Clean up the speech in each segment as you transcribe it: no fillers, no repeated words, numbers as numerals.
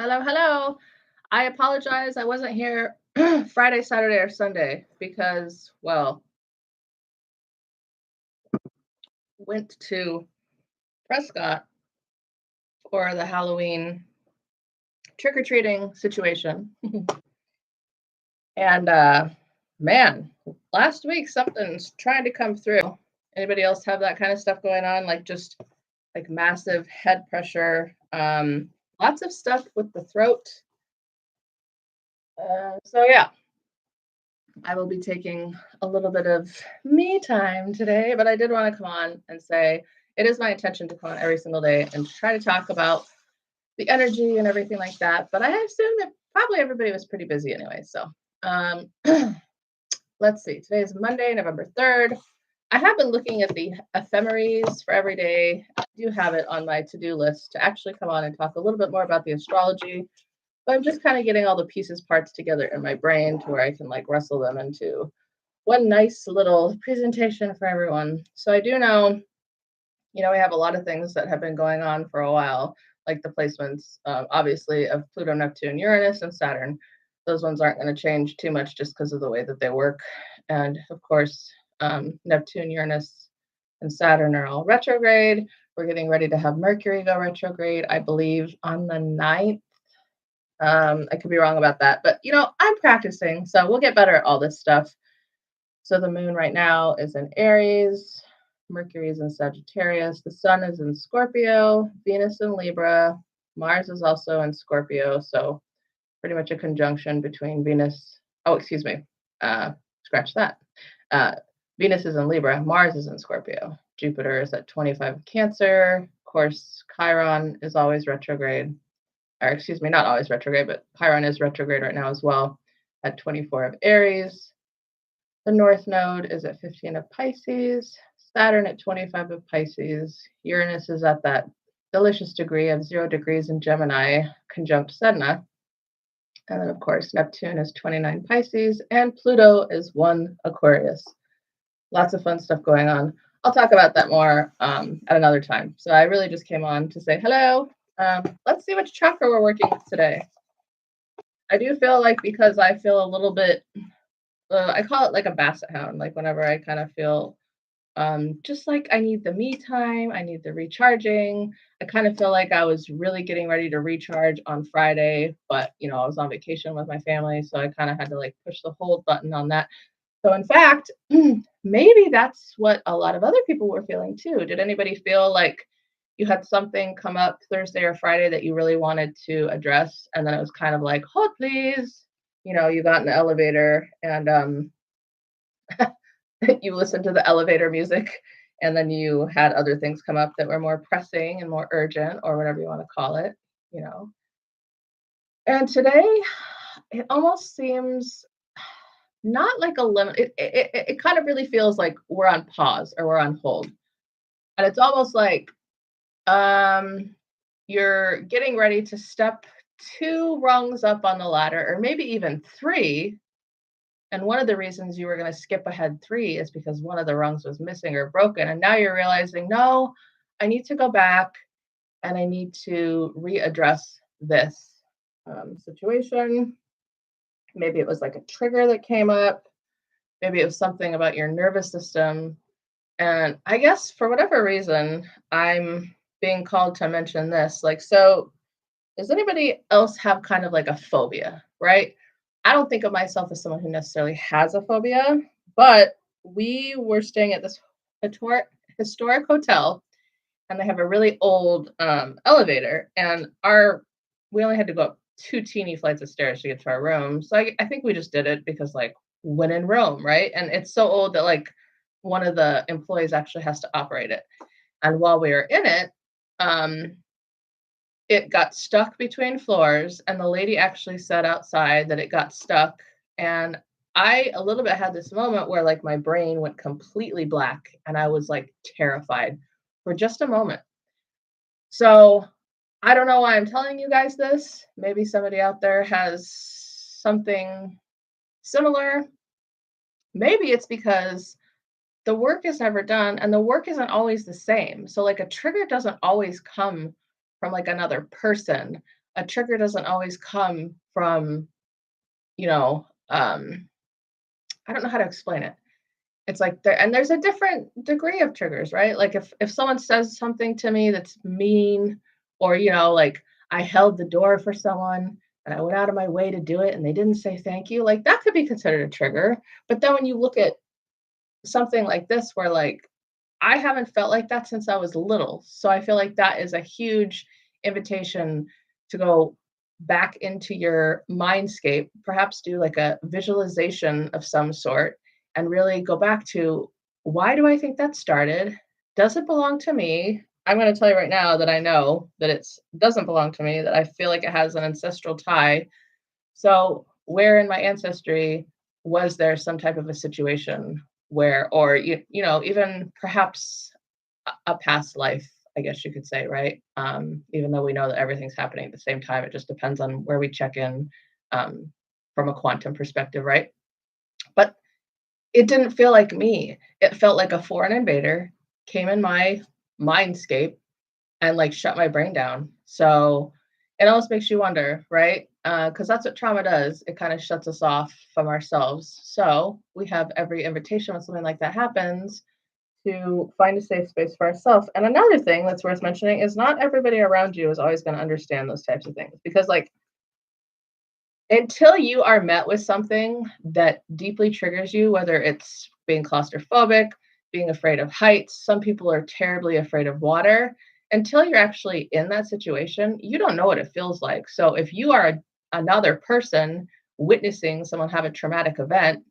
Hello, hello. I apologize. I wasn't here Friday, Saturday, or Sunday because, well, went to Prescott for the Halloween trick-or-treating situation. And man, last week something's trying to come through. Anybody else have that kind of stuff going on? Like just like massive head pressure, lots of stuff with the throat. So yeah, I will be taking a little bit of me time today, but I did want to come on and say it is my intention to come on every single day and try to talk about the energy and everything like that. But I assume that probably everybody was pretty busy anyway. So um, let's see. Today is Monday, November 3rd. I have been looking at the ephemeries for every day. I do have it on my to-do list to actually come on and talk a little bit more about the astrology, but I'm just kind of getting all the pieces, parts together in my brain to where I can like wrestle them into one nice little presentation for everyone. So I do know, we have a lot of things that have been going on for a while, like the placements, obviously, of Pluto, Neptune, Uranus, and Saturn. Those ones aren't going to change too much just because of the way that they work. And of course, Neptune, Uranus, and Saturn are all retrograde. We're getting ready to have Mercury go retrograde, I believe, on the 9th. I could be wrong about that, but I'm practicing, so we'll get better at all this stuff. So the moon right now is in Aries, Mercury is in Sagittarius, the sun is in Scorpio, Venus in Libra, Mars is also in Scorpio. So pretty much a conjunction between Venus. Oh, excuse me. Scratch that. Uh, Venus is in Libra, Mars is in Scorpio. Jupiter is at 25 Cancer. Of course, Chiron is always retrograde. Or excuse me, not always retrograde, but Chiron is retrograde right now as well at 24 of Aries. The North Node is at 15 of Pisces, Saturn at 25 of Pisces, Uranus is at that delicious degree of 0 degrees in Gemini, conjunct Sedna. And then, of course, Neptune is 29 Pisces, and Pluto is 1 Aquarius. Lots of fun stuff going on. I'll talk about that more at another time. So I really just came on to say hello. Let's see which chakra we're working with today. I do feel like because I feel a little bit I call it like a basset hound, like whenever I kind of feel just like I need the me time, I need the recharging. I kind of feel like I was really getting ready to recharge on Friday, but I was on vacation with my family, so I kind of had to like push the hold button on that. So in fact, maybe that's what a lot of other people were feeling too. Did anybody feel like you had something come up Thursday or Friday that you really wanted to address, and then it was kind of like, hold please, you got in the elevator and you listened to the elevator music, and then you had other things come up that were more pressing and more urgent, or whatever you want to call it, you know. And today, it almost seems not like a limit. It kind of really feels like we're on pause or we're on hold, and it's almost like um, you're getting ready to step 2 rungs up on the ladder, or maybe even 3. And one of the reasons you were going to skip ahead 3 is because one of the rungs was missing or broken. And now you're realizing, no, I need to go back and I need to readdress this situation. Maybe it was like a trigger that came up. Maybe it was something about your nervous system. And I guess for whatever reason, I'm being called to mention this. Like, so does anybody else have kind of like a phobia, right? I don't think of myself as someone who necessarily has a phobia, but we were staying at this historic hotel, and they have a really old elevator, and we only had to go up 2 teeny flights of stairs to get to our room. So I think we just did it because like when in Rome, right? And it's so old that like one of the employees actually has to operate it. And while we were in it, um, it got stuck between floors, and the lady actually said outside that it got stuck. And I a little bit had this moment where like my brain went completely black and I was like terrified for just a moment. So I don't know why I'm telling you guys this. Maybe somebody out there has something similar. Maybe it's because the work is never done and the work isn't always the same. So like a trigger doesn't always come from like another person. a trigger doesn't always come from, you know, I don't know how to explain it. It's like there's a different degree of triggers, right? Like if someone says something to me that's mean, or like I held the door for someone and I went out of my way to do it and they didn't say thank you, like that could be considered a trigger. But then when you look at something like this where like I haven't felt like that since I was little. So I feel like that is a huge invitation to go back into your mindscape, perhaps do like a visualization of some sort and really go back to, why do I think that started? Does it belong to me? I'm going to tell you right now that I know that it doesn't belong to me, that I feel like it has an ancestral tie. So, where in my ancestry was there some type of a situation where, or even perhaps a past life, I guess you could say, right? Even though we know that everything's happening at the same time, it just depends on where we check in um, from a quantum perspective, right? But it didn't feel like me. It felt like a foreign invader came in my mindscape and like shut my brain down. So it almost makes you wonder, right? Because that's what trauma does. It kind of shuts us off from ourselves. So we have every invitation when something like that happens to find a safe space for ourselves. And another thing that's worth mentioning is not everybody around you is always going to understand those types of things, because like until you are met with something that deeply triggers you, whether it's being claustrophobic, being afraid of heights, some people are terribly afraid of water. Until you're actually in that situation, you don't know what it feels like. So if you are another person witnessing someone have a traumatic event,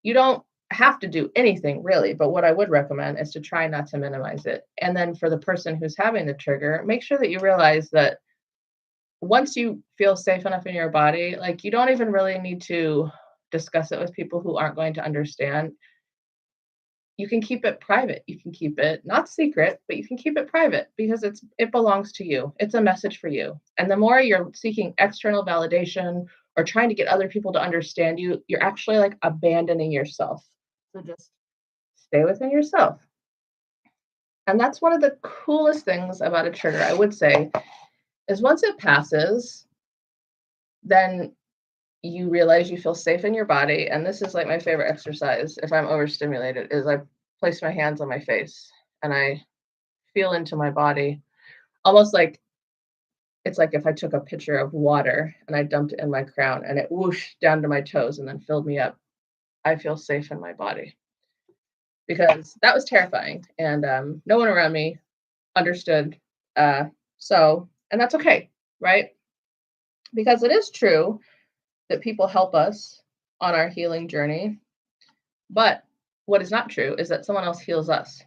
you don't have to do anything really. But what I would recommend is to try not to minimize it. And then for the person who's having the trigger, make sure that you realize that once you feel safe enough in your body, like you don't even really need to discuss it with people who aren't going to understand. You can keep it private. You can keep it not secret, but you can keep it private because it belongs to you. It's a message for you. And the more you're seeking external validation or trying to get other people to understand you, you're actually like abandoning yourself. So just stay within yourself. And that's one of the coolest things about a trigger, I would say, is once it passes, then you realize you feel safe in your body. And this is like my favorite exercise if I'm overstimulated, is I place my hands on my face and I feel into my body, almost like it's like if I took a pitcher of water and I dumped it in my crown and it whooshed down to my toes and then filled me up. I feel safe in my body, because that was terrifying and no one around me understood. And that's okay, right? Because it is true that people help us on our healing journey. But what is not true is that someone else heals us.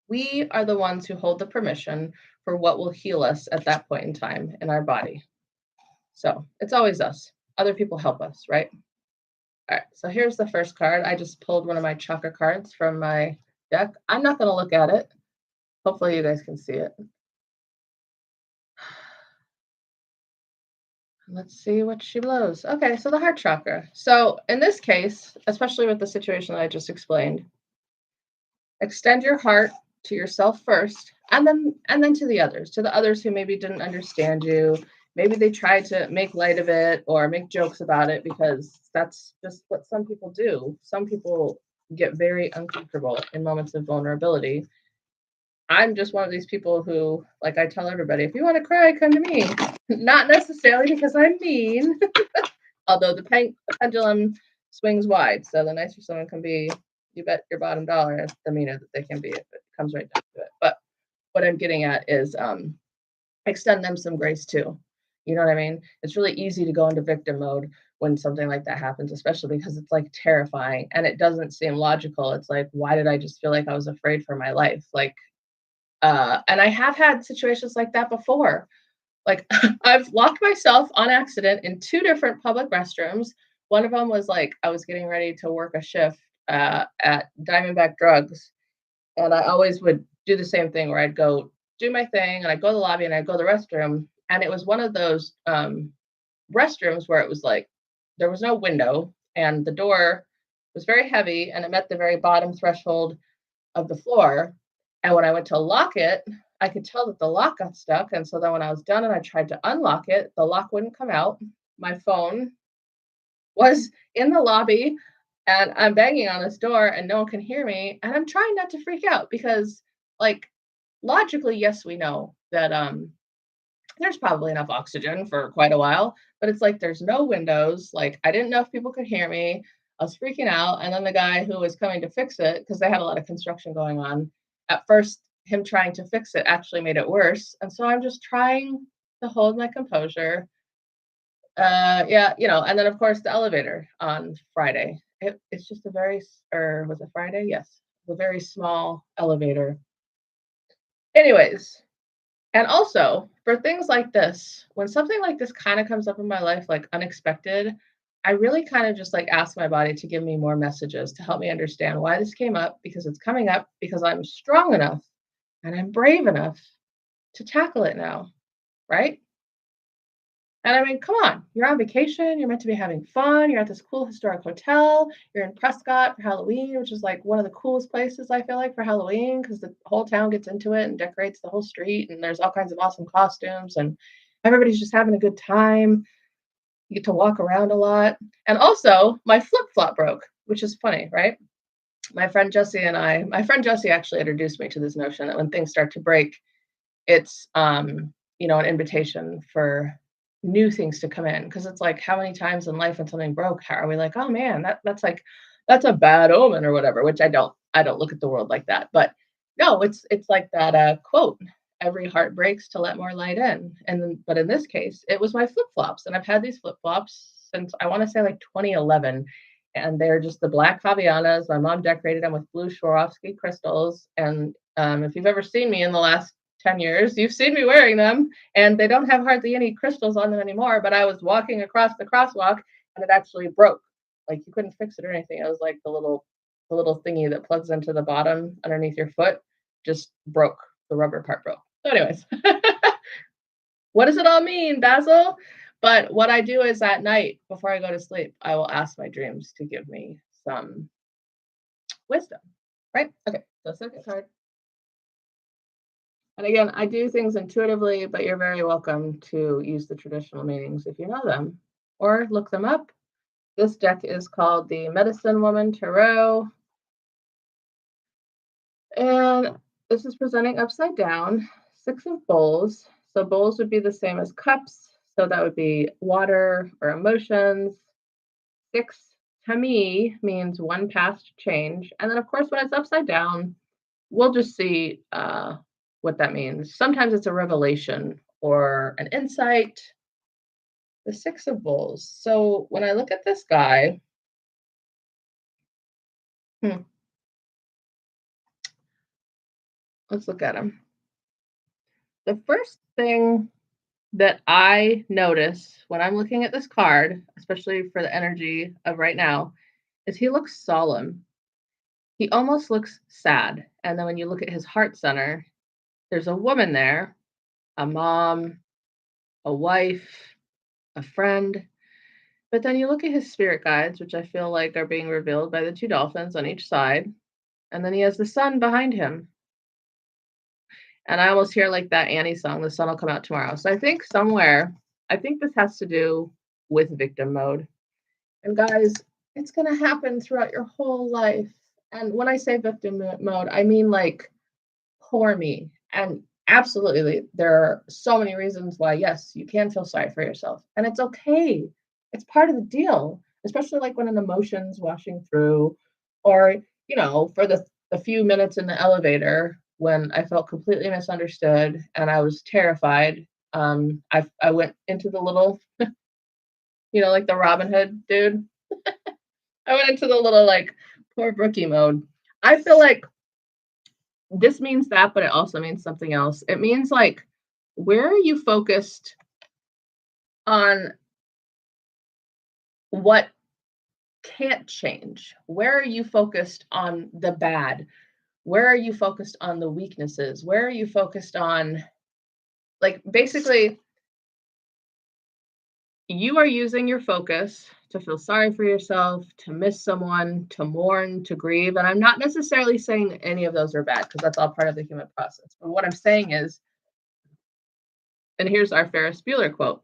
We are the ones who hold the permission for what will heal us at that point in time in our body. So it's always us. Other people help us, right? All right. So here's the first card. I just pulled one of my chakra cards from my deck. I'm not going to look at it. Hopefully you guys can see it. Let's see what she blows. Okay, so the heart chakra. So in this case, especially with the situation that I just explained, extend your heart to yourself first, and then to the others who maybe didn't understand you. Maybe they tried to make light of it or make jokes about it, because that's just what some people do. Some people get very uncomfortable in moments of vulnerability. I'm just one of these people who, like, I tell everybody, if you want to cry, come to me. Not necessarily because I'm mean, although the pendulum swings wide. So the nicer someone can be, you bet your bottom dollar, the meaner that they can be if it comes right down to it. But what I'm getting at is extend them some grace too. You know what I mean? It's really easy to go into victim mode when something like that happens, especially because it's like terrifying and it doesn't seem logical. It's like, why did I just feel like I was afraid for my life? Like, and I have had situations like that before. Like I've locked myself on accident in two different public restrooms. One of them was like I was getting ready to work a shift at Diamondback Drugs, and I always would do the same thing where I'd go do my thing and I'd go to the lobby and I'd go to the restroom. And it was one of those restrooms where it was like there was no window and the door was very heavy and it met the very bottom threshold of the floor. And when I went to lock it, I could tell that the lock got stuck. And so then when I was done and I tried to unlock it, the lock wouldn't come out. My phone was in the lobby and I'm banging on this door and no one can hear me. And I'm trying not to freak out because, like, logically, yes, we know that there's probably enough oxygen for quite a while, but it's like there's no windows. Like, I didn't know if people could hear me. I was freaking out. And then the guy who was coming to fix it, because they had a lot of construction going on, at first, him trying to fix it actually made it worse. And so I'm just trying to hold my composure. Yeah, and then of course the elevator on Friday. It's just a very, or was it Friday? Yes, a very small elevator. Anyways, and also, for things like this, when something like this kind of comes up in my life, like unexpected, I really kind of just like ask my body to give me more messages to help me understand why this came up, because it's coming up because I'm strong enough and I'm brave enough to tackle it now, right? And I mean, come on, you're on vacation, you're meant to be having fun, you're at this cool historic hotel, you're in Prescott for Halloween, which is like one of the coolest places I feel like for Halloween because the whole town gets into it and decorates the whole street and there's all kinds of awesome costumes and everybody's just having a good time. You get to walk around a lot. And also, my flip-flop broke, which is funny, right? My friend Jesse actually introduced me to this notion that when things start to break, it's an invitation for new things to come in, because it's like how many times in life when something broke, how are we like, oh man, that's a bad omen or whatever, which I don't look at the world like that. But no, it's like that quote, every heart breaks to let more light in. But in this case it was my flip-flops, and I've had these flip-flops since I want to say like 2011, and they're just the black Fabianas. My mom decorated them with blue Swarovski crystals, and if you've ever seen me in the last 10 years, you've seen me wearing them, and they don't have hardly any crystals on them anymore. But I was walking across the crosswalk and it actually broke. Like, you couldn't fix it or anything. It was like the little thingy that plugs into the bottom underneath your foot just broke. The rubber part broke. So anyways, what does it all mean, Basil? But what I do is at night before I go to sleep, I will ask my dreams to give me some wisdom. Right? Okay. So second card. And again, I do things intuitively, but you're very welcome to use the traditional meanings if you know them or look them up. This deck is called the Medicine Woman Tarot. And this is presenting upside down, 6 of bowls. So bowls would be the same as cups. So that would be water or emotions. 6 to me means one past change. And then, of course, when it's upside down, we'll just see what that means. Sometimes it's a revelation or an insight. The 6 of bowls. So when I look at this guy, let's look at him. The first thing that I notice when I'm looking at this card, especially for the energy of right now, is he looks solemn. He almost looks sad. And then when you look at his heart center, there's a woman there, a mom, a wife, a friend. But then you look at his spirit guides, which I feel like are being revealed by the 2 dolphins on each side. And then he has the sun behind him. And I almost hear like that Annie song, the sun will come out tomorrow. So I think this has to do with victim mode. And guys, it's going to happen throughout your whole life. And when I say victim mode, I mean like, poor me. And absolutely, there are so many reasons why, yes, you can feel sorry for yourself. And it's okay. It's part of the deal, especially like when an emotion's washing through, or, for the few minutes in the elevator when I felt completely misunderstood and I was terrified. I went into the little, like the Robin Hood dude. I went into the little like poor Brookie mode. I feel like this means that, but it also means something else. It means like, where are you focused on what can't change? Where are you focused on the bad? Where are you focused on the weaknesses? Where are you focused on, like, basically, you are using your focus to feel sorry for yourself, to miss someone, to mourn, to grieve. And I'm not necessarily saying that any of those are bad because that's all part of the human process. But what I'm saying is, and here's our Ferris Bueller quote: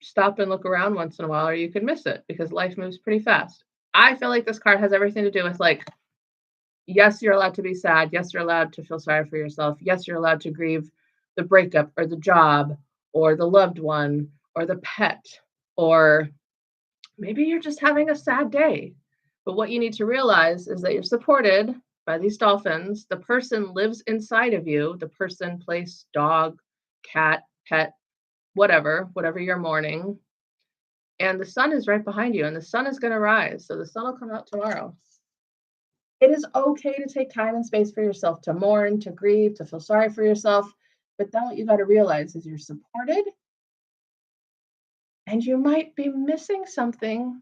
stop and look around once in a while, or you could miss it because life moves pretty fast. I feel like this card has everything to do with like, yes, you're allowed to be sad. Yes, you're allowed to feel sorry for yourself. Yes, you're allowed to grieve the breakup or the job or the loved one or the pet, or maybe you're just having a sad day. But what you need to realize is that you're supported by these dolphins. The person lives inside of you, the person, place, dog, cat, pet, whatever you're mourning. And the sun is right behind you, and the sun is going to rise. So the sun will come out tomorrow. It is okay to take time and space for yourself, to mourn, to grieve, to feel sorry for yourself. But then what you got to realize is you're supported, and you might be missing something.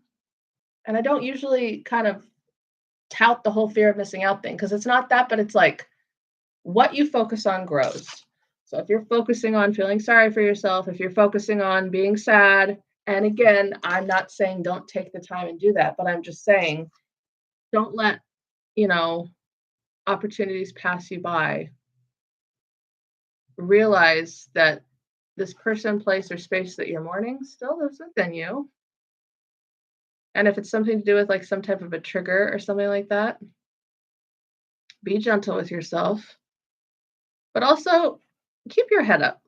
And I don't usually kind of tout the whole fear of missing out thing because it's not that, but it's like what you focus on grows. So if you're focusing on feeling sorry for yourself, if you're focusing on being sad, and again, I'm not saying don't take the time and do that, but I'm just saying don't let, you know, opportunities pass you by. Realize that this person, place, or space that you're mourning still lives within you. And if it's something to do with like some type of a trigger or something like that, be gentle with yourself. But also keep your head up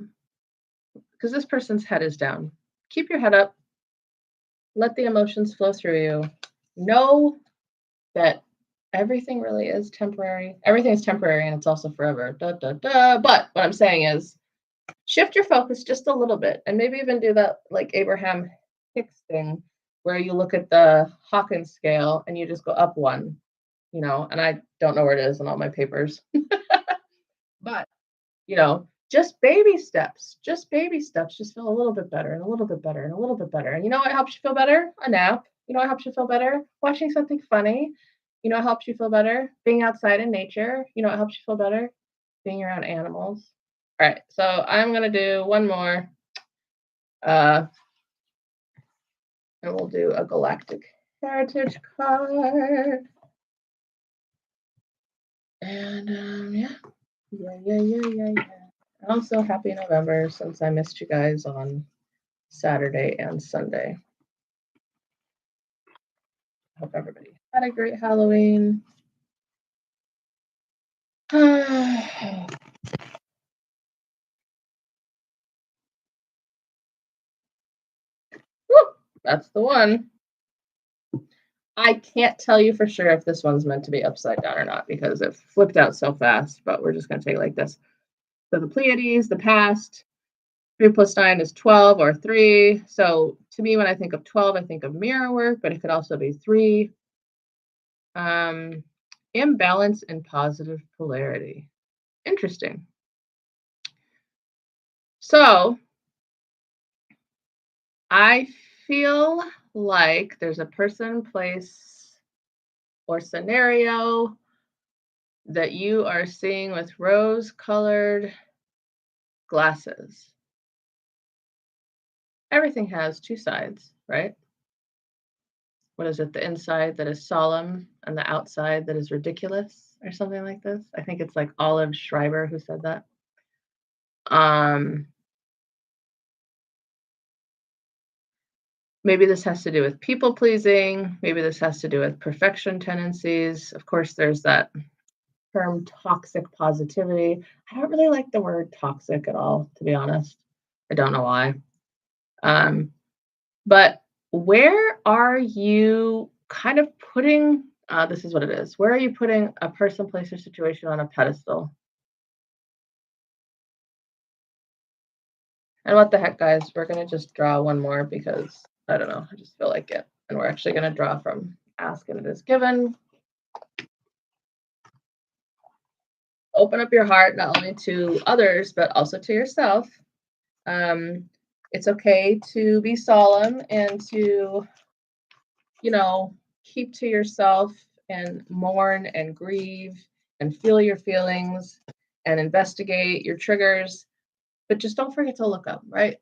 because this person's head is down. Keep your head up. Let the emotions flow through you. Know that everything really is temporary. Everything is temporary and it's also forever. But what I'm saying is shift your focus just a little bit and maybe even do that like Abraham Hicks thing where you look at the Hawkins scale and you just go up one, and I don't know where it is in all my papers. But, just baby steps, just feel a little bit better and a little bit better and a little bit better. And you know what helps you feel better? A nap. You know what helps you feel better? Watching something funny. You know what helps you feel better? Being outside in nature. You know what helps you feel better? Being around animals. All right, so I'm going to do one more. And we'll do a Galactic Heritage card. And yeah. Also, happy November since I missed you guys on Saturday and Sunday. Hope everybody had a great Halloween. That's the one. I can't tell you for sure if this one's meant to be upside down or not because it flipped out so fast, but we're just going to take it like this. So the Pleiades, the past, 3 + 9 is 12 or 3. So to me, when I think of 12, I think of mirror work, but it could also be 3. Imbalance and positive polarity. Interesting. So I feel like there's a person, place, or scenario that you are seeing with rose-colored glasses. Everything has 2 sides, right? What is it? The inside that is solemn and the outside that is ridiculous or something like this. I think it's like Olive Schreiber who said that. Maybe this has to do with people pleasing. Maybe this has to do with perfection tendencies. Of course, there's that term toxic positivity. I don't really like the word toxic at all, to be honest. I don't know why. But where are you kind of putting, this is what it is. Where are you putting a person, place, or situation on a pedestal? And what the heck, guys, we're going to just draw one more because, I don't know, I just feel like it. And we're actually going to draw from Ask and It Is Given. Open up your heart, not only to others, but also to yourself. It's okay to be solemn and to, keep to yourself and mourn and grieve and feel your feelings and investigate your triggers. But just don't forget to look up, right?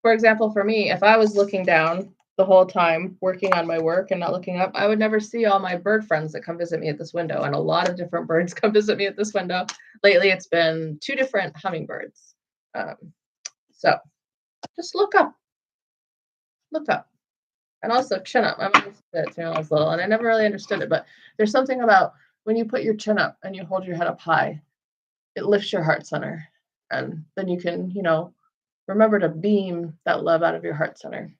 For example, for me, if I was looking down the whole time working on my work and not looking up, I would never see all my bird friends that come visit me at this window. And a lot of different birds come visit me at this window. Lately, it's been 2 different hummingbirds. Um, so just look up, and also chin up. My mom used to say it to me when I was little, and I never really understood it. But there's something about when you put your chin up and you hold your head up high, it lifts your heart center, and then you can, remember to beam that love out of your heart center.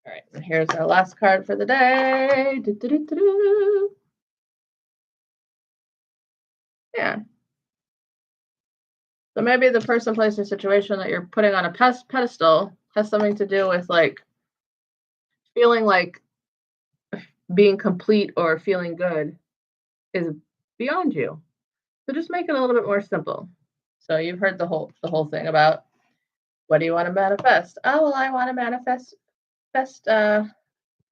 All right, and here's our last card for the day. Do-do-do-do-do. Yeah. So maybe the person, place, or situation that you're putting on a pedestal has something to do with like feeling like being complete or feeling good is beyond you. So just make it a little bit more simple. So you've heard the whole thing about what do you want to manifest? Oh well, I want to manifest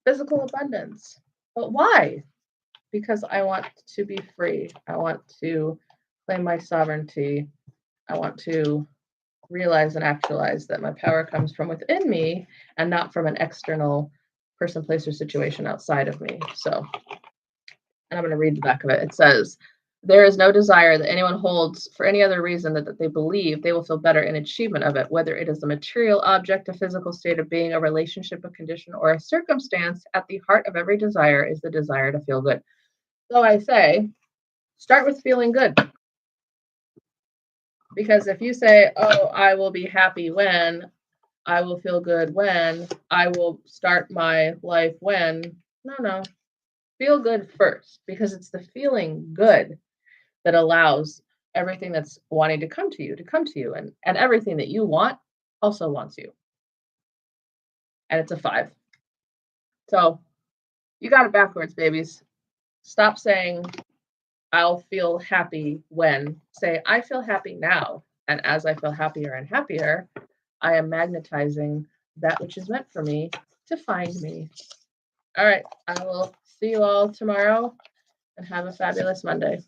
physical abundance. But why? Because I want to be free. I want to claim my sovereignty. I want to realize and actualize that my power comes from within me and not from an external person, place, or situation outside of me. So, and I'm going to read the back of it. It says, there is no desire that anyone holds for any other reason that they believe they will feel better in achievement of it, whether it is a material object, a physical state of being, a relationship, a condition, or a circumstance. At the heart of every desire is the desire to feel good. So I say, start with feeling good. Because if you say, oh, I will be happy when, I will feel good when, I will start my life when, no. Feel good first, because it's the feeling good that allows everything that's wanting to come to you. And everything that you want also wants you. And it's a 5. So you got it backwards, babies. Stop saying, I'll feel happy when. Say, I feel happy now. And as I feel happier and happier, I am magnetizing that which is meant for me to find me. All right. I will see you all tomorrow and have a fabulous Monday.